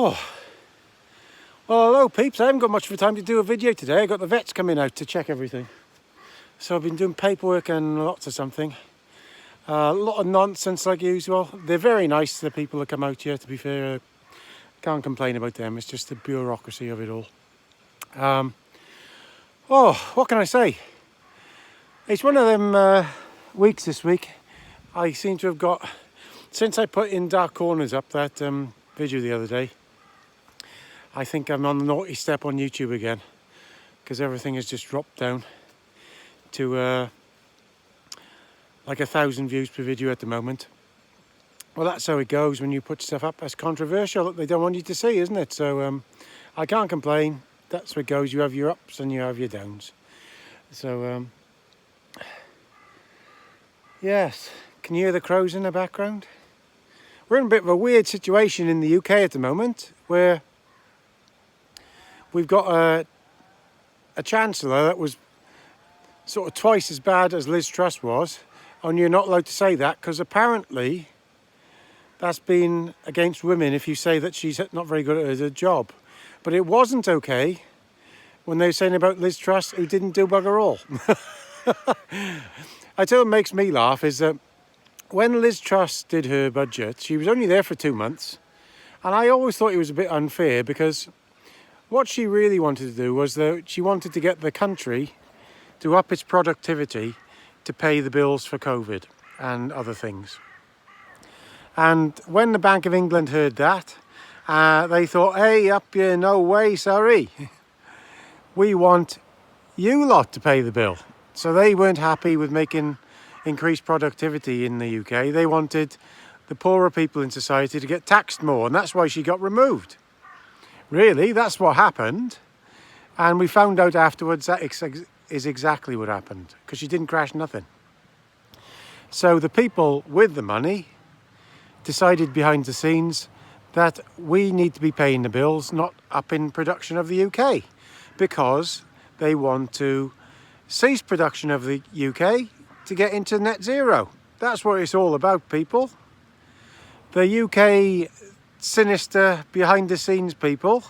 Oh, well, hello peeps. I haven't got much of a time to do a video today. I got the vets coming out to check everything. So I've been doing paperwork and lots of something. A lot of nonsense like usual. They're very nice, the people that come out here, to be fair. Can't complain about them. It's just the bureaucracy of it all. What can I say? It's one of them weeks this week. I seem to have got, since I put in Dark Corners up, that video the other day, I think I'm on the naughty step on YouTube again, because everything has just dropped down to like 1,000 views per video at the moment. Well, that's how it goes when you put stuff up that's controversial that they don't want you to see, isn't it? So I can't complain. That's how it goes. You have your ups and you have your downs. So yes, can you hear the crows in the background? We're in a bit of a weird situation in the UK at the moment, where we've got a Chancellor that was sort of twice as bad as Liz Truss was, and you're not allowed to say that because apparently that's been against women if you say that she's not very good at her job. But it wasn't okay when they were saying about Liz Truss, who didn't do bugger all. I tell you what makes me laugh is that when Liz Truss did her budget, she was only there for 2 months, and I always thought it was a bit unfair, because what she really wanted to do was that she wanted to get the country to up its productivity to pay the bills for COVID and other things. And when the Bank of England heard that, they thought, hey, up here, no way, sorry. We want you lot to pay the bill. So they weren't happy with making increased productivity in the UK. They wanted the poorer people in society to get taxed more, and that's why she got removed. Really, that's what happened. And we found out afterwards that is exactly what happened, because she didn't crash nothing. So the people with the money decided behind the scenes that we need to be paying the bills, not up in production of the UK, because they want to cease production of the UK to get into net zero. That's what it's all about, people. The UK sinister behind the scenes people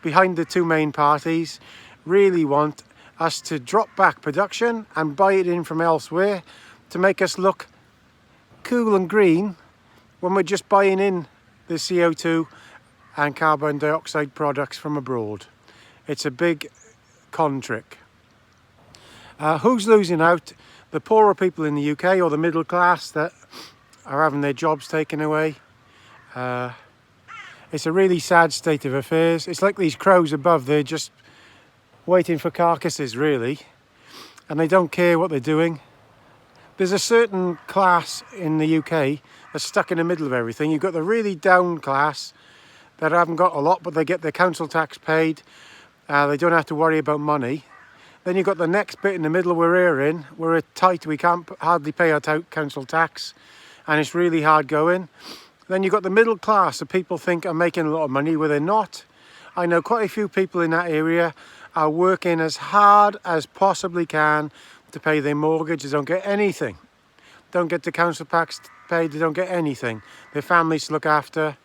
behind the two main parties really want us to drop back production and buy it in from elsewhere to make us look cool and green when we're just buying in the CO2 and carbon dioxide products from abroad. It's a big con trick. Who's losing out? The poorer people in the UK, or the middle class that are having their jobs taken away. It's a really sad state of affairs. It's like these crows above, they're just waiting for carcasses, really, and they don't care what they're doing. There's a certain class in the UK that's stuck in the middle of everything. You've got the really down class that haven't got a lot, but they get their council tax paid. They don't have to worry about money. Then you've got the next bit in the middle we're in. We're tight, we can't hardly pay our council tax, and it's really hard going. Then you've got the middle class that people think are making a lot of money where they're not. I know quite a few people in that area are working as hard as possibly can to pay their mortgage. They don't get anything. Don't get the council tax paid, they don't get anything. Their families to look after.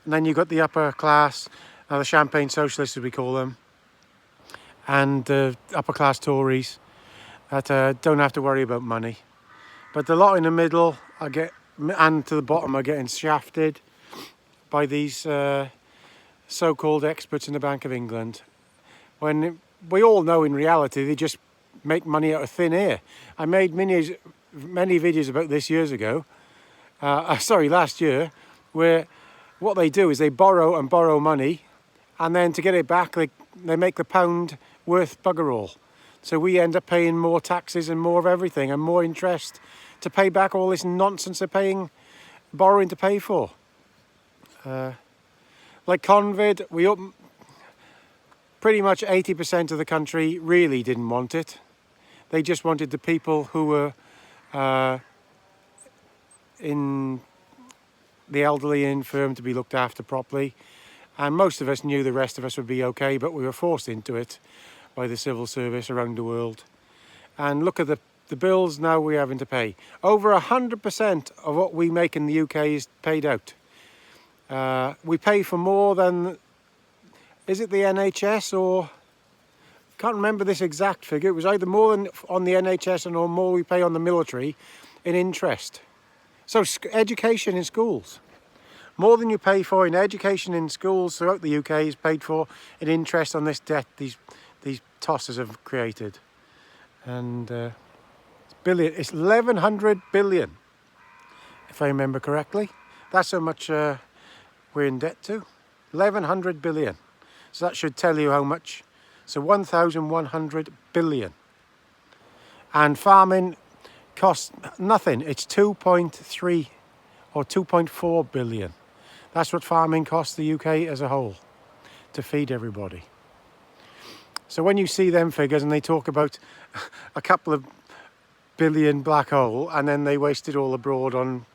And then you've got the upper class, the champagne socialists as we call them, and the upper class Tories that don't have to worry about money. But the lot in the middle and to the bottom are getting shafted by these so-called experts in the Bank of England, when we all know in reality they just make money out of thin air. I made many videos about this last year, where what they do is they borrow money, and then to get it back they make the pound worth bugger all. So we end up paying more taxes and more of everything and more interest to pay back all this nonsense they're borrowing to pay for. Like COVID, pretty much 80% of the country really didn't want it. They just wanted the people who were in the elderly and infirm to be looked after properly. And most of us knew the rest of us would be okay, but we were forced into it by the civil service around the world. And look at the bills now we're having to pay. Over 100% of what we make in the UK is paid out. We pay for more than, is it the NHS or, can't remember this exact figure. It was either more than on the NHS or more we pay on the military in interest. So education in schools. More than you pay for in education in schools throughout the UK is paid for in interest on this debt these tossers have created. And it's billion, it's 1,100 billion, if I remember correctly. That's how much we're in debt to. 1,100 billion. So that should tell you how much. So 1,100 billion. And farming costs nothing. It's 2.3 or 2.4 billion. That's what farming costs the UK as a whole to feed everybody. So when you see them figures and they talk about a couple of billion black hole and then they wasted all abroad on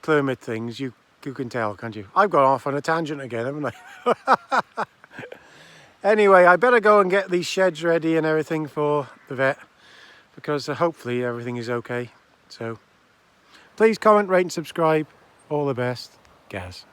climate things, you can tell, can't you? I've gone off on a tangent again, haven't I? Anyway, I better go and get these sheds ready and everything for the vet, because hopefully everything is okay. So please comment, rate and subscribe. All the best. Gaz.